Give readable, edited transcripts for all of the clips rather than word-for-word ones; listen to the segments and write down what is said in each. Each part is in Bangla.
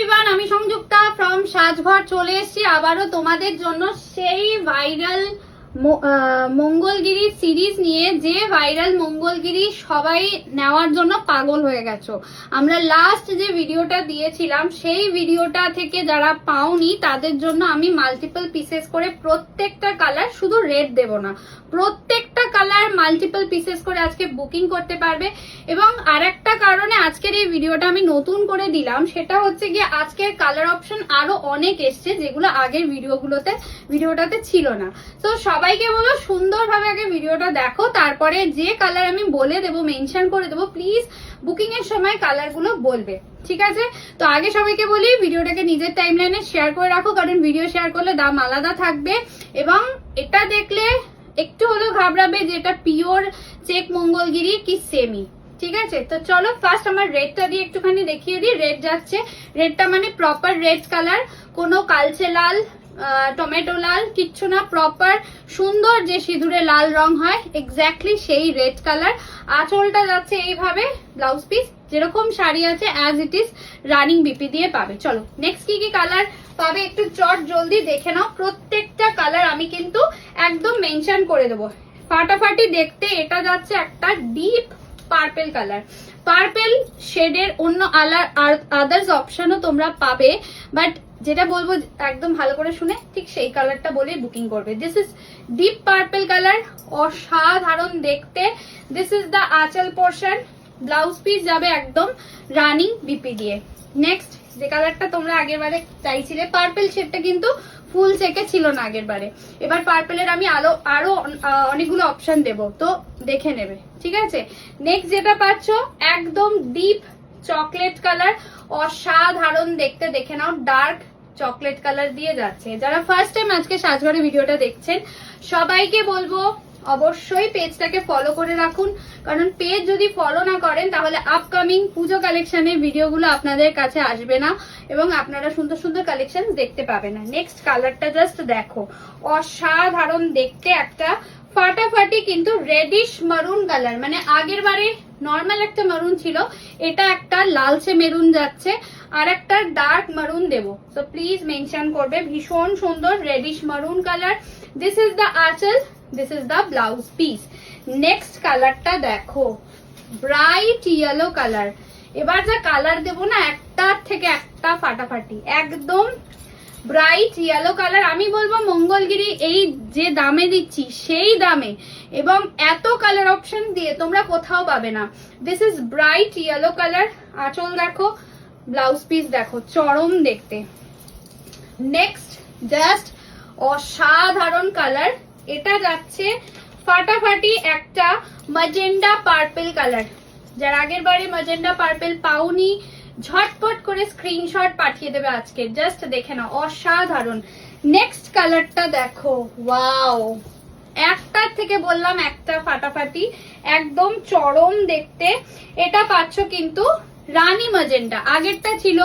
এভরিওয়ান, আমি সংযুক্তা ফ্রম সাজঘর চলে এসেছি আবারও তোমাদের জন্য সেই ভাইরাল মঙ্গলগিরি সিরিজ নিয়ে। যে ভাইরাল মঙ্গলগিরি সবাই নেওয়ার জন্য পাগল হয়ে গেছো। আমরা লাস্ট যে ভিডিওটা দিয়েছিলাম সেই ভিডিওটা থেকে যারা পাওনি তাদের জন্য আমি মাল্টিপল পিসেস করে প্রত্যেকটা কালার, শুধু রেড দেব না, প্রত্যেকটা কালার মাল্টিপল পিসেস করে আজকে বুকিং করতে পারবে। এবং আরেকটা কারণে আজকের এই ভিডিওটা আমি নতুন করে দিলাম, সেটা হচ্ছে গিয়ে আজকের কালার অপশন আরো অনেক এসছে যেগুলো আগের ভিডিওটাতে ছিল না। তো সবাইকে বলো সুন্দরভাবে আগে ভিডিওটা দেখো, তারপরে যে কালার আমি বলে দেবো, মেনশন করে দেবো, প্লিজ বুকিং এর সময় কালারগুলো বলবে, ঠিক আছে? তো আগে সবাইকে বলি ভিডিওটাকে নিজের টাইমলাইনে শেয়ার করে রাখো, কারণ ভিডিও শেয়ার করলে দাম আলাদা থাকবে। এবং এটা দেখলে একটু হলেও ঘাবড়াবে যে এটা পিওর চেক মঙ্গলগিরি কি সেমি, ঠিক আছে? তো চলো ফার্স্ট আমার রেডটা দিয়ে একটুখানি দেখিয়ে দিই। রেড যাচ্ছে, রেডটা মানে প্রপার রেড কালার, কোনো কালচে লাল, টমেটো লাল কিচ্ছু না, প্রপার সুন্দর যে সিঁদুরে লাল রং হয় এক্স্যাক্টলি সেই রেড কালার। আঁচলটা যাচ্ছে এইভাবে, ব্লাউজ পিস যেরকম শাড়ি আছে as it is running BP দিয়ে পাবে। চলো নেক্সট কি কি কালার পাবে একটু চট জলদি দেখে নাও। প্রত্যেকটা কালার আমি কিন্তু একদম মেনশন করে দেবো ফাটাফাটি দেখতে। এটা যাচ্ছে একটা ডিপ পার্পেল কালার, পার্পেল শেডের অন্য আদার্স অপশনও তোমরা পাবে, বাট যেটা বলবো একদম ভালো করে শুনে ঠিক সেই কালারটা বলে বুকিং করবে। This is deep purple colour, অসাধারণ দেখতে। দিস ইজ দ্য আঁচল পোর্শন, ব্লাউজ পিস যাবে একদম রানিং বিপি দিয়ে। নেক্সট যে কালারটা তোমরা আগের বারে চাইছিলে, পার্পেল শেডটা কিন্তু ফুল চেকে ছিল না আগের বারে, এবার পার্পেলের আমি আরো অনেকগুলো অপশন দেব, তো দেখে নেবে, ঠিক আছে? নেক্সট যেটা পাচ্ছ একদম ডিপ চকলেট কালার, অসাধারণ দেখতে, দেখে নাও। ডার্ক চকলেট কালার দিয়ে যাচ্ছে। যারা ফার্স্ট টাইম আজকে সাজঘরে ভিডিওটা দেখছেন সবাইকে বলবো অবশ্যই পেজটাকে ফলো করে রাখুন, কারণ পেজ যদি ফলো না করেন তাহলে আপকামিং পুজো কালেকশনের ভিডিওগুলো আপনাদের কাছে আসবে না এবং আপনারা সুন্দর সুন্দর কালেকশন দেখতে পাবেন না। নেক্সট কালারটা জাস্ট দেখো, অসাধারণ দেখতে, একটা ফাটাফাটি কিন্তু রেডিশ মারুন কালার, মানে আগের বারে নর্মাল একটা মারুন ছিল, এটা একটা লালচে মেরুন যাচ্ছে, আর একটা ডার্ক মারুন দেবো, তো প্লিজ মেনশন করবে। ভীষণ সুন্দর reddish maroon colour. This is the আঁচল, this is the blouse piece. Next কালারটা দেখো, ব্রাইট ইয়েলো কালার। এবার যা কালার দেবো না, একটার থেকে একটা ফাটাফাটি, একদম ব্রাইট ইয়েলো কালার। আমি বলবো মঙ্গলগিরি এই যে দামে দিচ্ছি সেই দামে এবং এত কালার অপশন দিয়ে তোমরা কোথাও পাবে না। This is bright yellow colour, আঁচল দেখো, ব্লাউজ পিস দেখো, চরম দেখতে। নেক্সট জাস্ট অসাধারণ কালার, এটা যাচ্ছে ফাটাফাটি একটা ম্যাজেন্ডা পার্পল কালার। যার আগের বারে ম্যাজেন্ডা পার্পল পাওনি ঝটপট করে স্ক্রিনশট পাঠিয়ে দেবে আজকে, জাস্ট দেখে নাও, অসাধারণ। নেক্সট কালারটা দেখো, ওয়াও, একটার থেকে বললাম একটা ফাটাফাটি, একদম চরম দেখতে। এটা পাচ্ছ কিন্তু রানী ম্যাজেন্ডা, আগেরটা ছিল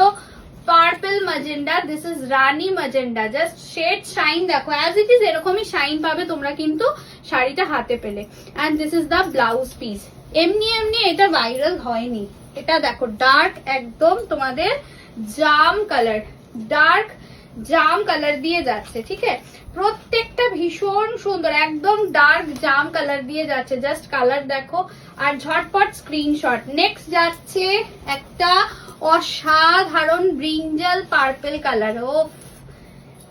purple magenta, this is Rani magenta. Just shade shine দেখো, অ্যাজ ইট ইজ এরকমই শাইন পাবে তোমরা কিন্তু শাড়িটা হাতে পেলে। And this is the blouse piece. এমনি এমনি এটা ভাইরাল হয়নি, এটা দেখো ডার্ক একদম তোমাদের জাম কালার, ডার্ক জাম কালার দিয়ে যাচ্ছে, ঠিক আছে? প্রত্যেকটা ভীষণ সুন্দর, একদম ডার্ক জাম কালার দিয়ে যাচ্ছে, জাস্ট কালার দেখো আর ঝটপট স্ক্রিনশট। নেক্সট যাচ্ছে একটা অসাধারণ ব্রিঞ্জাল পার্পল কালার, ও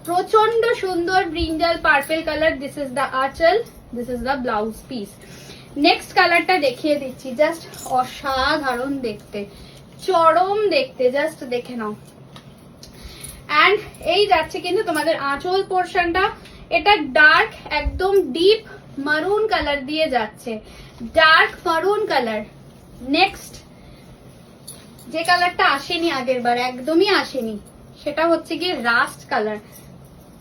প্রচন্ড সুন্দর brinjal purple colour. This is the আঁচল, this is the blouse piece. Next কালারটা দেখিয়ে দিচ্ছি, জাস্ট অসাধারণ দেখতে, চরম দেখতে, জাস্ট দেখে নাও। অ্যান্ড এই যাচ্ছে কিন্তু তোমাদের আঁচল পোর্শনটা, এটা ডার্ক একদম ডিপ মারুন কালার দিয়ে যাচ্ছে, ডার্ক মারুন কালার। নেক্সট যে কালারটা আসেনি আগের বার, একদমই আসেনি, সেটা হচ্ছে গিয়ে রাস্ট কালার।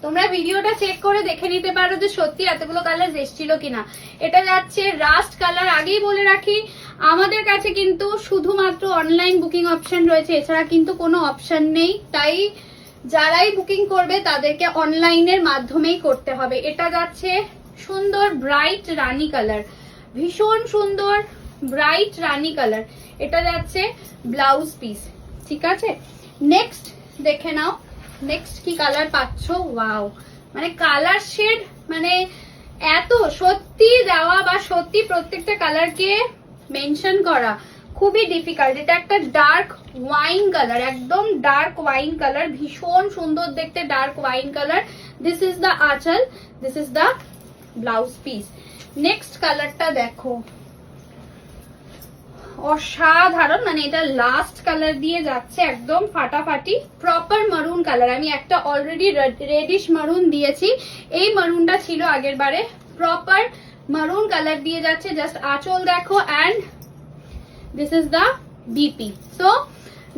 তোমরা ভিডিওটা চেক করে দেখে নিতে পারো যে সত্যি এতগুলো কালার এসেছিল কিনা। এটা যাচ্ছে রাস্ট কালার। আগেই বলে রাখি আমাদের কাছে কিন্তু শুধুমাত্র অনলাইন বুকিং অপশন রয়েছে, এছাড়া কিন্তু কোনো অপশন নেই, তাই যারাই বুকিং করবে তাদেরকে অনলাইনের মাধ্যমেই করতে হবে। এটা যাচ্ছে সুন্দর ব্রাইট রানী কালার, ভীষণ সুন্দর ব্রাইট রানী কালার। এটা যাচ্ছে ব্লাউজ পিস, ঠিক আছে? নেক্সট দেখে নাও নেক্সট কি কালার পাচ্ছ। ওয়াও, মানে কালার শেড মানে এত সত্যি দেওয়া বা সত্যি প্রত্যেকটা কালারকে মেনশন করা খুবই ডিফিকাল্ট। এটা একটা ডার্ক ওয়াইন কালার, একদম ডার্ক ওয়াইন কালার, ভীষণ সুন্দর দেখতে dark wine colour. This is the আঁচল, this is the blouse piece. Next কালারটা দেখো, অসাধারণ, মানে এটা লাস্ট কালার দিয়ে যাচ্ছে একদম ফাটাফাটি, প্রপার মারুন কালার। আমি একটা অলরেডি রেডিশ মারুন দিয়েছি, এই মারুনটা ছিল আগের বারে, প্রপার মারুন কালার দিয়ে যাচ্ছে। জাস্ট আঁচল দেখো and this is the BP. So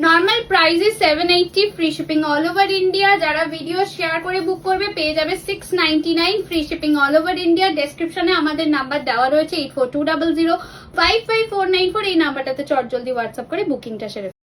normal price is 780, free shipping all over India. যারা ভিডিও শেয়ার করে বুক করবে পেয়ে যাবে 699, free shipping all over India. ডেসক্রিপশনে আমাদের নাম্বার দেওয়া রয়েছে 8420055494, এই নাম্বারটাতে চটজলদি হোয়াটসঅ্যাপ করে বুকিংটা সেরে